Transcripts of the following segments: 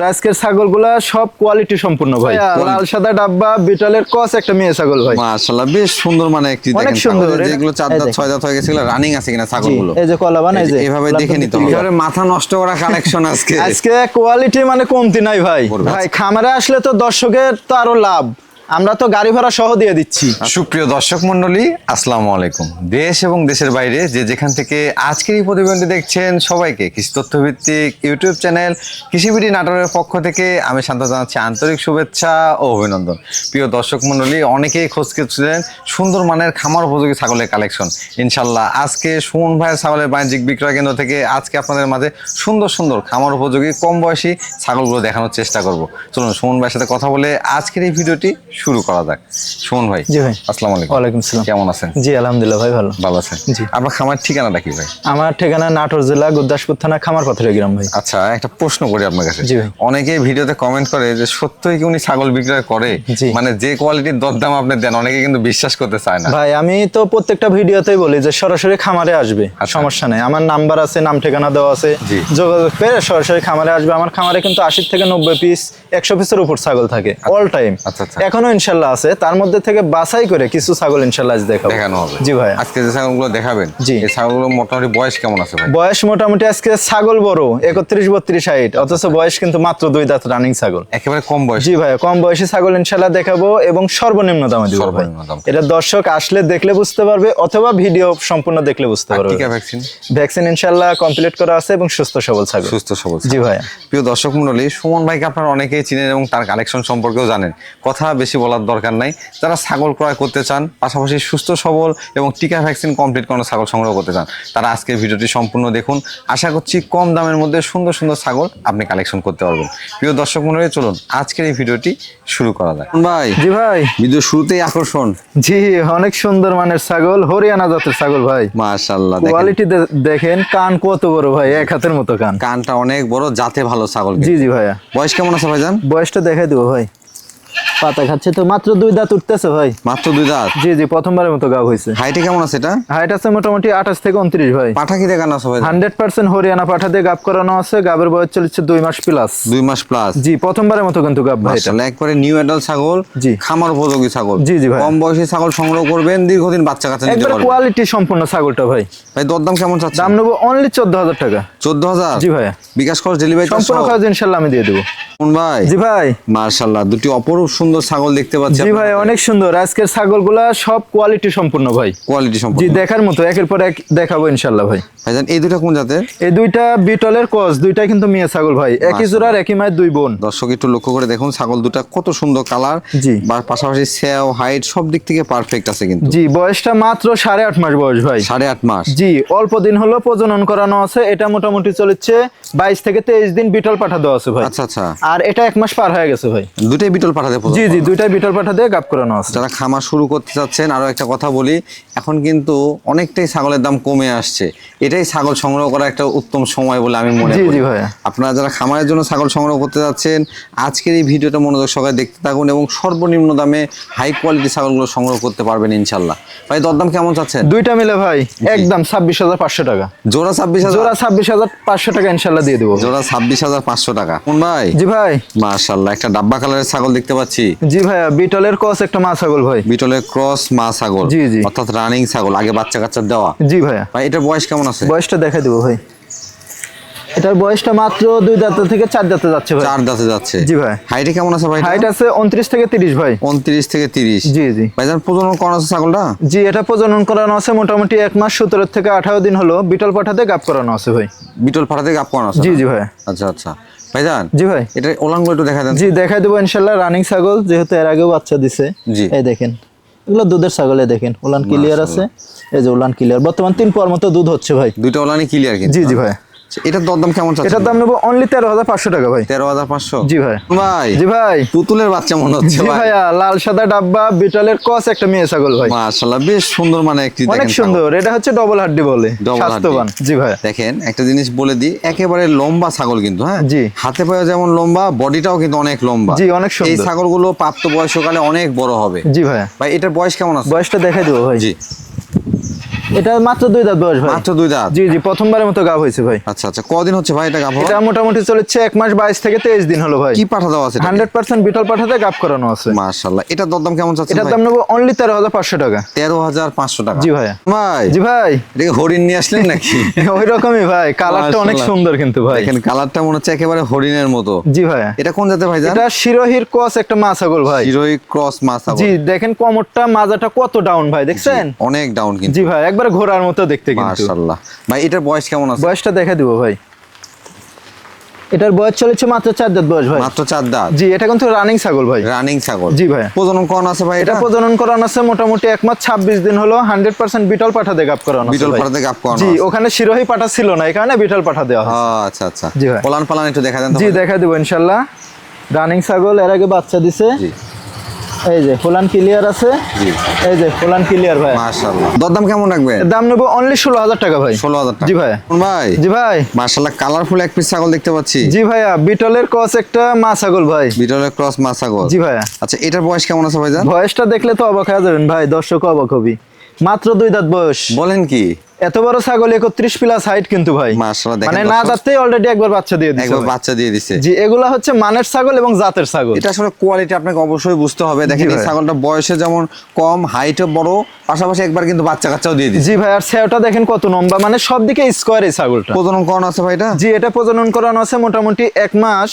আজকের ছাগলগুলা সব কোয়ালিটি সম্পূর্ণ ভাই। লাল সাদা ডাব্বা বিটলের ক্রস একটা মেয়ে ছাগল ভাই। মাশাআল্লাহ বেশ সুন্দর মানে একটি অনেক সুন্দর। যেগুলো 4 দাঁত 6 দাঁত হয়ে গেছিল রানিং আছে কিনা ছাগলগুলো। এই যে কলাবান এই যে এইভাবে দেখে নিতে হবে। এবারে মাথা নষ্ট করা কালেকশন আজকে। আজকে কোয়ালিটি মানে কমতি নাই ভাই। ভাই খামারে আসলে তো দর্শকের তো আরো লাভ। আমরা তো গাড়ি ভাড়া সহ দিয়ে দিচ্ছি। সুপ্রিয় দর্শক মণ্ডলী, আসসালামু আলাইকুম। দেশ এবং দেশের বাইরে যে যেখান থেকে আজকের এই প্রতিবেদনটি দেখছেন সবাইকে কৃষি তথ্যভিত্তিক ইউটিউব চ্যানেল কৃষিবিডি নাটোরের পক্ষ থেকে আমি শান্ত জানাচ্ছি আন্তরিক শুভেচ্ছা ও অভিনন্দন। প্রিয় দর্শক মণ্ডলী, অনেকেই খোঁজ করছিলেন সুন্দর মানের খামার উপযোগী ছাগলের কালেকশন। ইনশাল্লাহ আজকে সুমন ভাইয়ের ছাগলের বাণিজ্যিক বিক্রয় কেন্দ্র থেকে আজকে আপনাদের মাঝে সুন্দর সুন্দর খামার উপযোগী কম বয়সী ছাগলগুলো দেখানোর চেষ্টা করব। চলুন সুমন ভাইয়ের সাথে কথা বলে আজকের এই ভিডিওটি শুরু করা যাক। সুমন ভাই। জি ভাই। আসসালামু আলাইকুম। ওয়ালাইকুম আসসালাম। কেমন আছেন? জি আলহামদুলিল্লাহ ভাই ভালো। ভালো আছেন? জি। আপনার খামার ঠিকানাটা কি ভাই? আমার ঠিকানা নাটোর জেলা গুরদাসপুর থানা খামার পাথরের গ্রাম ভাই। আচ্ছা, একটা প্রশ্ন করি আপনার কাছে। জি ভাই। অনেকেই ভিডিওতে কমেন্ট করে যে সত্যই কি উনি ছাগল বিক্রয় করে? জি। মানে যে কোয়ালিটির দরদাম আপনি দেন অনেকে কিন্তু বিশ্বাস করতে চায় না। ভাই আমি তো প্রত্যেকটা ভিডিওতেই বলি যে সরাসরি খামারে আসবে, সমস্যা নেই। আমার নাম্বার আছে, নাম ঠিকানা দেওয়া আছে, জি। যোগাযোগ করে সরাসরি খামারে আসবে। আমার খামারে কিন্তু 80 থেকে 90 পিস 100 পিসের উপর ছাগল থাকে অল টাইম। আচ্ছা আচ্ছা। এখনো ইনশাল্লাহ আছে, তার মধ্যে থেকে বাছাই করে কিছু ছাগল ইনশাল্লাহ আজ দেখানো হবে। জি ভাই। আজকে যে ছাগলগুলো দেখাবেন, জি। এই ছাগলগুলো মোটামুটি বয়স কেমন আছে ভাই? বয়স মোটামুটি আজকে ছাগল বড় 31 32 60, অথচ বয়স কিন্তু মাত্র 2 দাঁত রানিং ছাগল। একেবারে কম বয়স। জি ভাই, কম বয়সী ছাগল ইনশাল্লাহ দেখাবো এবং সর্বনিম্ন দামে দিব ভাই। সর্বনিম্ন দাম। এটা দর্শক আসলে দেখলে বুঝতে পারবে অথবা ভিডিও সম্পূর্ণ দেখলে বুঝতে পারবে। টিকা ভ্যাকসিন? ভ্যাকসিন ইনশাল্লাহ কমপ্লিট করা আছে এবং সুস্থ সবল ছাগল। সুস্থ সবল। জি ভাই। প্রিয় দর্শক মণ্ডলী, সুমন ভাইকে আপনারা অনেকেই চিনেন এবং তার কালেকশন সম্পর্কেও জানেন। কথা বেশি বলার দরকার নাই। যারা ছাগল ক্রয় করতে চান, পাশাপাশি সুস্থ সবল এবং টিকা ভ্যাকসিন কমপ্লিট কোনো ছাগল সংগ্রহ করতে চান, তারা আজকের ভিডিওটি সম্পূর্ণ দেখুন। আশা করছি কম দামের মধ্যে সুন্দর সুন্দর ছাগল আপনি কালেকশন করতে পারবেন। প্রিয় দর্শক মণ্ডলী, চলুন আজকের এই ভিডিওটি শুরু করা যাক। ভাই। জি ভাই। ভিডিও শুরুতেই আকর্ষণ। জি, অনেক সুন্দর মানের ছাগল, হরিয়ানা জাতের ছাগল ভাই। মাশাআল্লাহ। কোয়ালিটি দেখেন, কান কত বড় ভাই, এক হাতের মতো কান। কানটা অনেক বড়, জাতে ভালো ছাগল। জি জি ভাইয়া। বয়স কেমন আছে ভাইজান? বয়সটা দেখাই দেবো ভাই। পাতা খাচ্ছে তো, মাত্র 2 দাঁত উঠতেছে ভাই। মাত্র 2 দাঁত? জি জি, প্রথমবারের মতো গাব হয়েছে। হাইটে কেমন আছে এটা? হাইট আছে মোটামুটি 28 থেকে 29 ভাই। পাঠা কি দেখানো আছে ভাই? 100% হরিয়ানা পাঠা দিয়ে গাব করানো আছে। গাবের বয়স চলছে 2 মাস প্লাস। 2 মাস প্লাস? জি, প্রথমবারের মতো কিন্তু গাব ভাই। মাশাআল্লাহ, একবারে নিউ অ্যাডাল্ট ছাগল। জি। খামার উপযোগী ছাগল। জি জি ভাই। কম বয়সী ছাগল সংগ্রহ করবেন, দীর্ঘদিন বাচ্চা কাচ্চা নিতে একবার পারবেন। কোয়ালিটি সম্পূর্ণ ছাগলটা ভাই। ভাই দরদাম কেমন চাচ্ছেন? দাম নেবো অনলি 14,000 টাকা। 14,000? জি ভাই। বিকাশ খরচ ডেলিভারি সম্পূর্ণ খরচ ইনশাআল্লাহ আমি দিয়ে দেবো। কোন ভাই? জি ভাই। মাশাআল্লাহ, দুটি অপরূপ সুন্দর ছাগল দেখতে পাচ্ছি। জি ভাই, অনেক সুন্দর। আজকের ছাগলগুলা সব কোয়ালিটি সম্পূর্ণ ভাই। কোয়ালিটি সম্পূর্ণ। জি, দেখার মতো, একের পর এক দেখাবো ইনশাআল্লাহ ভাই। ভাইজান এই দুটো কোন জাতের? এই দুইটা বিটলের ক্রস, দুইটা কিন্তু মেয়ে ছাগল ভাই। একই জোড়ার একই মায়ের 2 বোন। দর্শক একটু লক্ষ্য করে দেখুন ছাগল দুটা কত সুন্দর কালার। জি। পাশাপাশি সেও হাইট সব দিক থেকে পারফেক্ট আছে কিন্তু। জি, বয়সটা মাত্র 8.5 মাস বয়স ভাই। 8.5 মাস? জি, অল্প দিন হলো প্রজনন করানো আছে। এটা মোটামুটি চলেছে 22 থেকে 23 দিন বিটল পাঠা দেওয়া আছে ভাই। আচ্ছা আচ্ছা। আর এটা 1 মাস পার হয়ে গেছে ভাই। দুটোই বিটল পাঠাতে? জি জি, দুইটাই বিটল পাঠা দিয়ে গাব করানো আছে। যারা খামার শুরু করতে চাচ্ছেন, আরো একটা কথা বলি, এখন কিন্তু অনেকটাই ছাগলের দাম কমে আসছে। এটাই ছাগল সংগ্রহ করা একটা উত্তম সময় বলে আমি মনে করি। জি ভাইয়া। আপনারা যারা খামারের জন্য ছাগল সংগ্রহ করতে যাচ্ছেন, আজকের এই ভিডিওটা মনোযোগ সহকারে দেখতে থাকুন এবং সর্বনিম্ন দামে হাই কোয়ালিটি ছাগলগুলো সংগ্রহ করতে পারবেন ইনশাল্লাহ। ভাই দরদাম কেমন চাচ্ছেন? দুইটা মিলে ভাই একদম 26,500 টাকা। জোড়া 26,000? জোড়া 26,500 টাকা ইনশাল্লাহ দিয়ে দেবো। জোড়া 26,500 টাকা। কোন ভাই? জি ভাই। মাশাআল্লাহ, একটা ডাব্বা কালারের ছাগল দেখতে পাচ্ছি। জি ভাইয়া, বিটলের ক্রস একটা মা ছাগল ভাই। বিটলের ক্রস মা ছাগল? জি জি। অর্থাৎ রানিং ছাগল, আগে বাচ্চা কাচ্চা দেওয়া? জি ভাইয়া। ভাই এটার বয়স কেমন আছে? বয়সটা দেখাই দেবো ভাই। এটার বয়সটা মাত্র 2 দাঁত থেকে 4 দাঁতে যাচ্ছে ভাই। 4 দাঁতে যাচ্ছে? জি ভাই। হাইটে কেমন আছে ভাই? হাইট আছে 29 থেকে 30 ভাই। 29 থেকে 30? জি জি। ভাইজান প্রজনন করানো আছে ছাগলটা? জি, এটা প্রজনন করানো আছে মোটামুটি 1 মাস 17 থেকে 18 দিন হলো। বিটল পাঠাতে গাব করানো আছে ভাই। বিটল পাঠাতে গাব করানো আছে? জি জি ভাই। আচ্ছা আচ্ছা। ভাইজান জি ভাই। এটা ওলানগুলো একটু দেখা দেন। জি, দেখাই দেবো ইনশাআল্লাহ। রানিং ছাগল, যেহেতু এর আগেও বাচ্চা দিছে। জি। এই দেখেন, এগুলো দুধের ছাগলে দেখেন, উলান ক্লিয়ার আছে। এই যে উলান ক্লিয়ার, বর্তমান 3 পর মতো দুধ হচ্ছে ভাই। দুইটা ওলানই ক্লিয়ার কিন্তু? জি জি ভাই। এটার দরদাম কেমন চাচ্ছেন? এটার দাম নেবো অনলি 13,500 টাকা ভাই। 13,500? জি ভাই। ভাই। জি ভাই। পুতুলের বাচ্চা মনে হচ্ছে জি ভাই। ভাইয়া, লাল সাদা ডাব্বা বিটলের ক্রস একটা মেয়ে ছাগল ভাই। মাশাআল্লাহ, বেশ সুন্দর মানে একটি অনেক সুন্দর। এটা হচ্ছে ডবল হাড্ডি বলে, স্বাস্থ্যবান। জি ভাই। দেখেন একটা জিনিস বলে দিই, একেবারে লম্বা ছাগল কিন্তু। হ্যাঁ জি। হাতে পায়ে যেমন লম্বা, বডিটাও কিন্তু অনেক লম্বা। জি, অনেক সুন্দর। এই ছাগলগুলো প্রাপ্তবয়স্ককালে অনেক বড় হবে। জি ভাইয়া। ভাই এটার বয়স কেমন আছে? বয়সটা দেখাই দেবো ভাই। জি। এটা মাত্র 2 দাঁত বয়স ভাই। মাত্র 2 দাঁত। জি জি, প্রথমবারের মতো গাব হয়েছে ভাই। আচ্ছা আচ্ছা, কদিন হচ্ছে ভাই এটা গাব হওয়া? এটা মোটামুটি চলেছে 1 মাস 22 থেকে 23 দিন হলো ভাই। কি পাঠা দেওয়া আছে? 100% বিটল পাঠাতে গাব করানো আছে। মাশাআল্লাহ। এটার দরদাম কেমন চাচ্ছেন এটার ভাই? দাম নেবো অনলি 13,500 টাকা। 13,500 টাকা। জি ভাইয়া। ভাই জি ভাই, এটা কি হরিণ নিয়ে আসলেন নাকি? ওই রকমই ভাই, কালারটা অনেক মাশাআল্লাহ। সুন্দর কিন্তু ভাই। দেখেন কালারটা মনে হচ্ছে একেবারে হরিণের মতো। জি ভাইয়া। এটা কোন জাতের ভাই জান? এটা শিরোহির ক্রস একটা মা ছাগল ভাই। হিরোই ক্রস মাছাগল। জি, দেখেন কোমরটা মাজাটা কত ডাউন ভাই, দেখছেন? অনেক ডাউন কিন্তু। জি ভাই, একবারে ঘোড়ার মতো দেখতে কিন্তু। মাশাআল্লাহ। ভাই এটার বয়স কেমন আছে? বয়সটা দেখা দিব ভাই। এটার বয়স চলেছে মাত্র 4 দাঁত বয়স ভাই। মাত্র 4 দাঁত। জি, এটা কিন্তু রানিং ছাগল ভাই। রানিং ছাগল। জি ভাই। প্রজনন কোন আছে ভাই এটা এটা? প্রজনন করানো আছে মোটামুটি 1 মাস 26 দিন হলো। 100% বিটল পাঠা দিয়ে গাব করানো আছে বিটল ভাই। পাঠাতে গাব করানো জি, আছে। ওখানে শিরোহী পাঠা ছিল না, এই কারণে বিটল পাঠা দেওয়া হয়। আচ্ছা আচ্ছা। জি ভাই। পোলান পালান একটু দেখা দেন তো জি, ভাই। দেখা দিব ইনশাআল্লাহ। রানিং ছাগল, এর আগে বাচ্চা দিছে। জি এই যে ফুলান ক্লিয়ার আছে। জি। এই যে ফুলান ক্লিয়ার ভাই। মাশাআল্লাহ। দরদাম কেমন রাখবেন? এর দাম নেবো অনলি 16,000 টাকা ভাই। 16,000 টাকা। জি ভাই। কোন ভাই? জি ভাই। মাশাআল্লাহ, কালারফুল এক পিস ছাগল দেখতে পাচ্ছি। জি ভাইয়া, বিটলের ক্রস একটা মা ছাগল ভাই। বিটলের ক্রস মাছ ছাগল। জি ভাইয়া। আচ্ছা, এটার বয়স কেমন আছে ভাইজান? বয়সটা দেখলে তো অবাক হয়ে যাবেন ভাই, দর্শক অবাক হবি। মাত্র 2 দাঁত বয়স। বলেন কি? এত বড় ছাগল 31 প্লাস হাইট কিন্তু ভাই। মাশাআল্লাহ, দেখেন মানে না দর্শক। দাঁততেই অলরেডি একবার বাচ্চা দিয়ে দিয়েছে একবার ভাই। বাচ্চা দিয়ে দিছে। জি, এগুলা হচ্ছে মানের ছাগল এবং জাতের ছাগল। এটা আসলে কোয়ালিটি আপনাকে অবশ্যই বুঝতে হবে। দেখেন এই ভাই। ছাগলটা বয়সে যেমন কম, হাইটও বড়, পাশাপাশি একবার কিন্তু বাচ্চা কাচ্চাও দিয়ে দিছে। জি ভাই, আর সেওটা দেখেন কত লম্বা, মানে সব দিকে স্কোয়ার এই ছাগলটা। প্রজনন কোন আছে ভাই এটা? জি, এটা প্রজনন করানো আছে মোটামুটি 1 মাস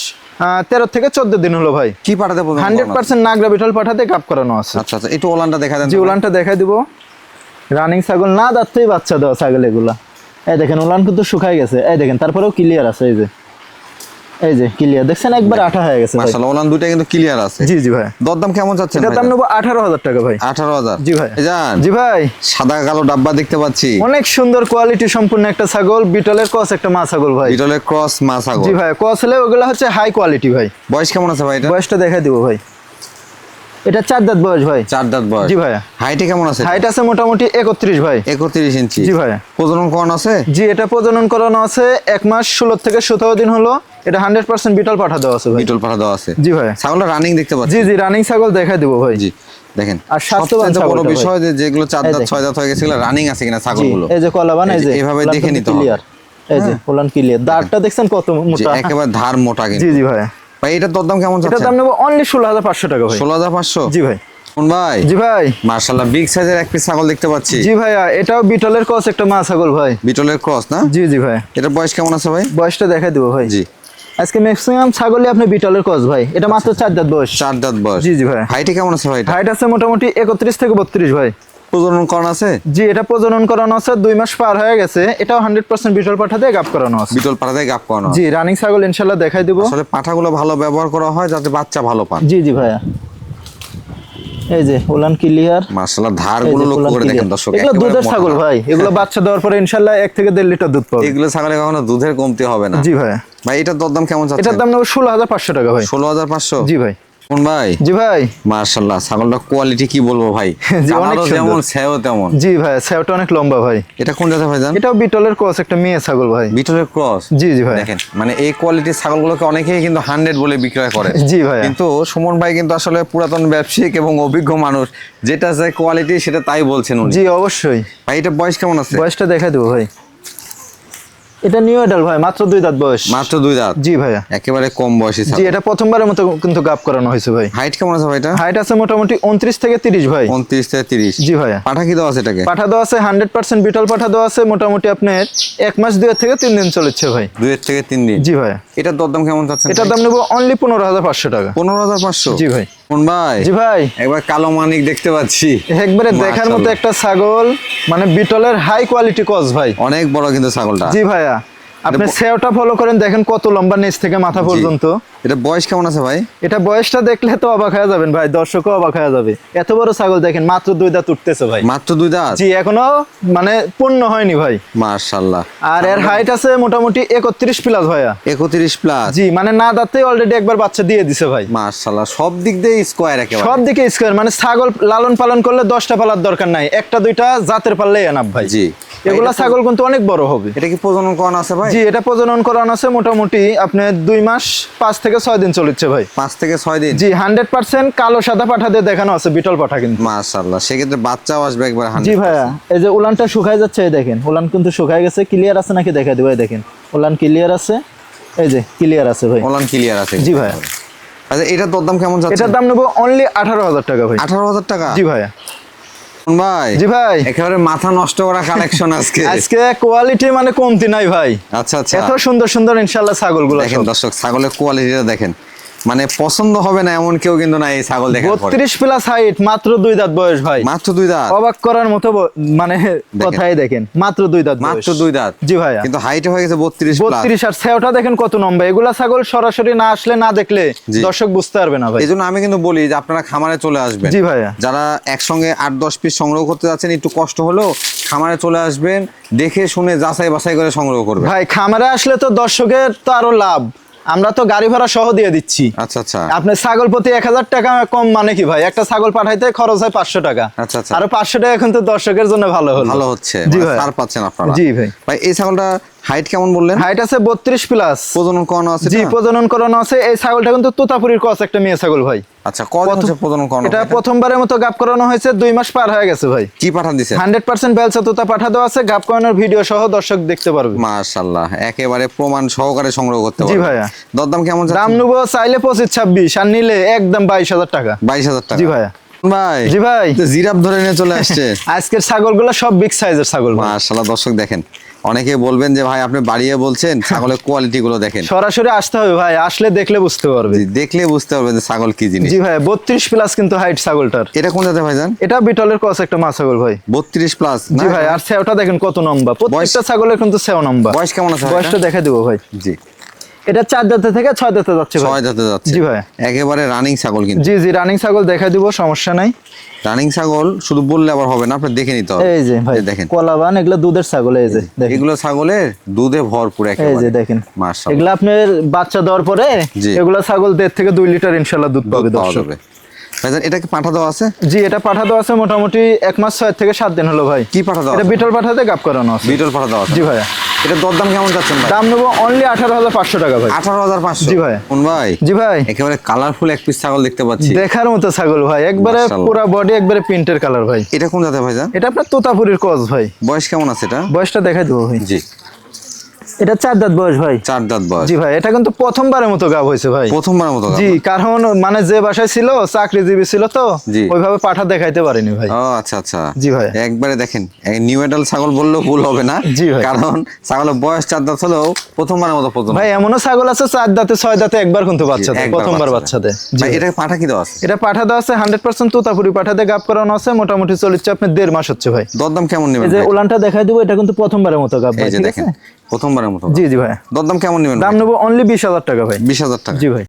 13 থেকে 14 দিন হলো ভাই। কি পাঠাতে প্রজনন করানো আছে? 100% নাগরা বিটল পাঠাতে গাব করানো আছে। আচ্ছা আচ্ছা, একটু ওলানটা দেখা দেন তো জি, ভাই। উলানটা দেখাই দিব। রানিং ছাগল, না দাঁততেই বাচ্চা দেওয়া ছাগল এগুলা। এই দেখেন উলান কিন্তু শুকাই গেছে, এই দেখেন, তারপরেও ক্লিয়ার আছে। এই যে ক্লিয়ার, দেখছেন একবার আঠা হয়ে গেছে ভাই। মাশাআল্লাহ, ওলান দুইটা কিন্তু ক্লিয়ার আছে। জি জি ভাই। দরদাম কেমন চাচ্ছেন এটার দাম নেবো 18,000 টাকা ভাই। 18,000। জি ভাই। জান জি ভাই। সাদা কালো ডাব্বা দেখতে পাচ্ছি। অনেক সুন্দর কোয়ালিটি সম্পূর্ণ একটা ছাগল, বিটলের ক্রস একটা মা ছাগল ভাই। বিটলের ক্রস মাছ ছাগল। জি ভাই, ক্রস হলে ওগুলো হচ্ছে হাই কোয়ালিটি ভাই। বয়স কেমন আছে ভাই এটা? বয়সটা দেখাই দিব ভাই। এটা 4 দাঁত বয়স ভাই। 4 দাঁত বয়স। জি ভাইয়া। হাইটে কেমন আছে? হাইট আছে মোটামুটি 31 ভাই। 31 ইঞ্চি। জি ভাইয়া। প্রজনন কোন আছে? জি, এটা প্রজনন করানো আছে 1 মাস 16 থেকে 17 দিন হলো। এটা 100% বিটল পাঠা দেওয়া আছে ভাই। বিটল পাঠা দেওয়া আছে। জি ভাই। ছাগলটা রানিং দেখতে পাচ্ছি। জি জি, রানিং ছাগল দেখাই দিব ভাই। জি দেখেন, আর স্বাস্থ্যবান সবচেয়ে বড় ছাগলটা ভাই। বিষয় যে যেগুলো 4 এই দাঁত দেখেন। 6 দাঁত হয়ে গেছে এগুলো রানিং আছে কিনা জি, ছাগলগুলো। এই যে কলাবান, এই যে এভাবে উলান দেখে কিন্তু নিতে হবে। clear। এই যে উলান ক্লিয়ার, দাঁতটা দেখছেন কত জি, মোটা। একেবারে ধার মোটা জি কিন্তু। জি ভাই। ভাই এটার দরদাম কেমন এটার যাচ্ছে? দাম নেবো অনলি 16,500 টাকা ভাই। 16,500। জি ভাই। কোন ভাই? জি ভাই। মাশাআল্লাহ, বিগ সাইজের এক পিস ছাগল দেখতে পাচ্ছি। জি ভাইয়া, এটাও বিটলের ক্রস একটা মা ছাগল ভাই। বিটলের ক্রস না? জি জি ভাই। এটার বয়স কেমন আছে ভাই? বয়সটা দেখাই দিব ভাই। জি। আজকে ম্যাক্সিমাম ছাগলই আপনি বিটলের ক্রস ভাই। এটা মাত্র 4 দাঁত বয়স। 4 দাঁত বয়স। জি জি ভাই। হাইটে কেমন আছে ভাই এটা? হাইট আছে মোটামুটি 31 থেকে 32 ভাই। প্রজনন কোন আছে? জি, এটা প্রজনন করানো আছে 2 মাস পার হয়ে গেছে। এটাও 100% বিটল পাঠা দিয়ে গাব করানো আছে। বিটল পাঠাতে গাপ করানো। জি, রানিং ছাগল ইনশাআল্লাহ দেখাই দিব। আসলে পাঠাগুলো ভালো ব্যবহার করা হয় যাতে বাচ্চা ভালো পান। জি জি ভাইয়া। এই যে উলান ক্লিয়ার। মাশাআল্লাহ, ধারগুলো লক্ষ্য করে দেখেন দর্শক। এগুলো একেবারে দুধের মোটা ছাগল ধার। ভাই। এগুলো বাচ্চা দেওয়ার পরে ইনশাআল্লাহ 1 থেকে 1.5 লিটার দুধ পাবে। এগুলো ছাগলে কখনো দুধের কমতি হবে না। জি ভাইয়া। ভাই এটার দরদাম কেমন যাচ্ছে? এটার দাম নেবো 16,500 টাকা ভাই। 16,500। জি ভাই। কোন ভাই? জি ভাই। মাশাআল্লাহ, ছাগলটা কোয়ালিটি কি বলবো ভাই। জি, অনেক কালারও সুন্দর। যেমন সেও তেমন। জি ভাই, সেওটা অনেক লম্বা ভাই। এটা কোন জাতের ভাই জান? এটাও বিটলের ক্রস একটা মেয়ে ছাগল ভাই। বিটলের ক্রস। জি জি ভাই। দেখেন, মানে এই কোয়ালিটির ছাগলগুলোকে অনেকেই কিন্তু 100 বলে বিক্রয় করে। জি ভাইয়া। কিন্তু সুমন ভাই কিন্তু আসলে পুরাতন ব্যবসায়িক এবং অভিজ্ঞ মানুষ, যেটা যে কোয়ালিটি সেটা তাই বলছেন উনি। জি অবশ্যই। ভাই এটা বয়স কেমন আছে? বয়সটা দেখাই দেবো ভাই। এটা নিউ এডাল ভাই, মাত্র 2 দাঁত বয়স। মাত্র 2 দাঁত। জি ভাইয়া। একেবারে কম বয়সী জি, ছাগল। এটা প্রথমবারের মতো কিন্তু গাব করানো হয়েছে ভাই। হাইট কেমন আছে ভাই এটা? হাইট আছে মোটামুটি 29 থেকে 30 ভাই। 29 থেকে 30। জি ভাইয়া। পাঠা কি দেওয়া আছে এটাকে? পাঠা দেওয়া আছে 100% বিটল পাঠা দেওয়া আছে মোটামুটি আপনার 1 মাস 2 থেকে 3 দিন চলেছে ভাই। 2 থেকে 3 দিন। জি ভাইয়া। এটার দরদাম কেমন যাচ্ছে? এটার দাম নেবো অনলি 15,500 টাকা। 15,500। জি ভাই। কোন ভাই? জি ভাই। একবার কালো মানিক দেখতে পাচ্ছি। একবারে দেখার মতো মাশাআল্লাহ। একটা ছাগল, মানে বিটলের হাই কোয়ালিটি ক্রস ভাই। অনেক বড় কিন্তু ছাগলটা। জি ভাইয়া। আপনি সেওটা ফলো করেন, দেখেন কত লম্বা, নিচ থেকে মাথা পর্যন্ত। এটা বয়স কেমন আছে ভাই? এটা বয়সটা দেখলে তো অবাক হয়ে যাবেন ভাই, দর্শকও অবাক হয়ে যাবে। এত বড় ছাগল দেখেন, মাত্র 2 দাঁত উঠতেছে ভাই। মাত্র 2 দাঁত। জি, এখনো মানে পূর্ণ হয়নি ভাই। মাশাআল্লাহ। আর এর হাইট আছে মোটামুটি 31 প্লাস ভাইয়া। 31 প্লাস। জি, মানে না দাঁতেই অলরেডি একবার বাচ্চা দিয়ে দিছে ভাই। মাশাআল্লাহ, সব দিক দিয়ে স্কয়ার একেবারে। সব দিকে স্কোয়ার, মানে ছাগল লালন পালন করলে 10টা পালার দরকার নাই, 1টা 2টা জাতের পাললেই এনাফ ভাই। জি। এগুলা ছাগল কিন্তু অনেক বড় হবে। এটা কি প্রজনন করানো আছে ভাই? জি, এটা প্রজনন করানো আছে মোটামুটি আপনার 2 মাস 5 থেকে 6 দিন চলেছে ভাই। 5 থেকে 6 দিন। জি, 100% কালো সাদা পাঠা দিয়ে দেখানো আছে, বিটল পাঠা কিন্তু। মাশাআল্লাহ, সেক্ষেত্রে বাচ্চাও আসবে একবার 100%। জি ভাইয়া, এই যে উলানটা শুকায় যাচ্ছে, এই দেখেন উলান কিন্তু শুকায় গেছে। ক্লিয়ার আছে নাকি দেখা দিই ভাই, দেখেন উলান ক্লিয়ার আছে, এই যে ক্লিয়ার আছে ভাই। ওলান ক্লিয়ার আছে। জি ভাইয়া। আচ্ছা, এটার দরদাম কেমন যাচ্ছে? এটার দাম নেবো অনলি 18,000 টাকা ভাই। 18,000 টাকা? জি ভাইয়া। ভাই। জি ভাই। একেবারে মাথা নষ্ট করা কালেকশন আজকে। আজকে কোয়ালিটি মানে কমতি নাই ভাই। আচ্ছা আচ্ছা। এত সুন্দর সুন্দর ইনশাআল্লাহ ছাগলগুলো দেখেন দর্শক, ছাগলের কোয়ালিটিটা দেখেন, মানে পছন্দ হবে না এমন কেউ কিন্তু না এই ছাগল দেখার পরে। 32 প্লাস হাইট, মাত্র 2 দাঁত বয়স ভাই। মাত্র 2 দাঁত? অবাক করার মতো মানে কথাই দেখেন, মাত্র 2 দাঁত বয়স। মাত্র 2 দাঁত? জি ভাইয়া। কিন্তু হাইট হয়ে গেছে 32 প্লাস। 32, আর সেওটা দেখেন কত লম্বা। এগুলা ছাগল সরাসরি না আসলে, না দেখলে জি। দর্শক বুঝতে পারবে না ভাই। এইজন্য আমি কিন্তু বলি যে আপনারা খামারে চলে আসবেন। জি ভাইয়া। যারা একসঙ্গে 8-10 পিস সংগ্রহ করতে যাচ্ছেন, একটু কষ্ট হলেও খামারে চলে আসবেন, দেখে শুনে যাচাই বাছাই করে সংগ্রহ করবেন। ভাই খামারে আসলে তো দর্শকের তো আরো লাভ, আমরা তো গাড়ি ভাড়া সহ দিয়ে দিচ্ছি। আচ্ছা আচ্ছা। আপনার ছাগল প্রতি 1000 টাকা কম মানে কি ভাই, একটা ছাগল পাঠাইতে খরচ হয় 500 টাকা। আচ্ছা আচ্ছা। আর 500 টাকা কিন্তু দর্শকের জন্য ভালো হলো। ভালো হচ্ছে, জি মানে ভাই। ছাড় পাচ্ছেন আপনারা। জি ভাই। ভাই এই ছাগলটা হাইট কেমন বললেন? হাইট আছে 32 প্লাস। প্রজনন করানো আছে? জি, এটা? প্রজনন করানো আছে। এই ছাগলটা কিন্তু তোতাপুরির ক্রস একটা মেয়ে ছাগল ভাই। আচ্ছা, কদিন হচ্ছে প্রজনন করানো? এটা প্রথমবারের মতো গাব করানো হয়েছে, 2 মাস পার হয়ে গেছে ভাই। কি পাঠা দিছে? 100% বেলচা তোতা পাঠা দেওয়া আছে, গাব করানোর ভিডিও সহ দর্শক দেখতে পারবে। মাশাআল্লাহ, একেবারে প্রমাণ সহকারে সংগ্রহ করতে পারবে। জি ভাইয়া। দরদাম কেমন যাচ্ছে? দাম নেবো চাইলে 25-26, আর নিলে একদম 22,000 টাকা। 22,000 টাকা? জি ভাইয়া। ভাই। জি ভাই। তো জিরাফ ধরে নিয়ে চলে আসছে। আজকের ছাগলগুলো সব বিগ সাইজের ছাগল ভাই। মাশাআল্লাহ, দর্শক দেখেন, অনেকে বলবেন যে ভাই আপনি বাড়িয়ে বলছেন, ছাগলের কোয়ালিটি গুলো দেখেন। সরাসরি আসতে হবে ভাই, আসলে দেখলে বুঝতে পারবে। জি, দেখলে বুঝতে পারবেন যে ছাগল কি জিনিস। জি ভাই, 32 প্লাস কিন্তু হাইট ছাগলটার। এটা কোন জাতের ভাইজান? এটা বিটলের ক্রস একটা মা ছাগল ভাই। 32 প্লাস? জি ভাই, আর সেওটা দেখেন কত লম্বা। প্রত্যেকটা ছাগলের কিন্তু সেও লম্বা। বয়স কেমন আছে? বয়সটা দেখা দিব ভাই। জি। এটা 4 দাঁতে থেকে 6 দাঁতে যাচ্ছে ভাই। 6 দাঁতে যাচ্ছে? জি ভাই। একেবারে রানিং ছাগল কিন্তু। জি জি, রানিং ছাগল দেখা দিব, সমস্যা নাই। রানিং ছাগল শুধু বললে আবার হবে না, আপনি দেখে নিতে হবে। এই যে ভাই দেখেন কলাবান, এগুলা দুধের ছাগল। এই যে দেখেন, এগুলো ছাগলের দুধে ভরপুর এই একেবারে। যে দেখেন মাশাআল্লাহ, এগুলা আপনার বাচ্চা দেওয়ার পরে জি। এগুলা ছাগল 1.5 থেকে 2 লিটার ইনশাআল্লাহ দুধ পাবে দুধ পাওয়া দর্শক। যাবে। ভাইজান এটা কি পাঠা দেওয়া আছে? জি, এটা পাঠা দেওয়া আছে মোটামুটি 1 মাস 6 থেকে 7 দিন হলো ভাই। কি পাঠা দেওয়া এটা আছে? বিটল পাঠাতে গাব করানো আছে। বিটল পাঠা দেওয়া আছে? জি ভাইয়া। এটা দরদাম কেমন যাচ্ছেন ভাই? দাম নেবো অনলি 18,500 টাকা ভাই। 18,500? জি ভাই। কোন ভাই? জি ভাই। একেবারে কালারফুল এক পিস ছাগল দেখতে পাচ্ছি। দেখার মতো ছাগল ভাই, একবারে মাশাআল্লাহ। পুরা বডি একবারে প্রিন্টের কালার ভাই। এটা কোন জাতের ভাইজান? এটা আপনার তোতাপুরির ক্রস ভাই। বয়স কেমন আছে এটা? বয়সটা দেখাই দেবো ভাই। জি। এটা 4 দাঁত বয়স ভাই। 4 দাঁত বয়স? জি ভাই, এটা কিন্তু প্রথমবারের মতো গাব হয়েছে ভাই। প্রথমবারের মতো? জি, কারণ মানে যে বাসায় ছিল চাকরিজীবী ছিল তো, জি। ওইভাবে পাঠা দেখাইতে পারিনি ভাই। ও আচ্ছা আচ্ছা। জি ভাই। একবারে দেখেন, নিউ এডাল ছাগল বললেও ভুল হবে না। জি ভাই। কারণ ছাগলের বয়স 4 দাঁত হলেও প্রথমবারের মতো প্রথম। ভাই এমনও ছাগল আছে 4 দাঁতে 6 দাঁতে একবার কিন্তু বাচ্চাতে, একবার প্রথমবার বাচ্চাতে। বাচ্চাতে। জি ভাই ভাই। এটা পাঠা কি দেওয়া আছে? এটা পাঠা দেওয়া আছে 100% তোতাপুরি পাঠাতে গাব করানো আছে, মোটামুটি চলছে আপনার 1.5 মাস হচ্ছে ভাই। দরদাম কেমন নেবেন এই যে ভাই? উলানটা দেখাই দিব, এটা কিন্তু প্রথমবারের মতো গাব ভাই। এই যে ঠিক দেখেন, আছে? প্রথমবারের মতো। জি জি ভাই। দরদাম কেমন নেবেন? দাম নেবো অনলি 20,000 টাকা ভাই। 20,000 টাকা? জি ভাই।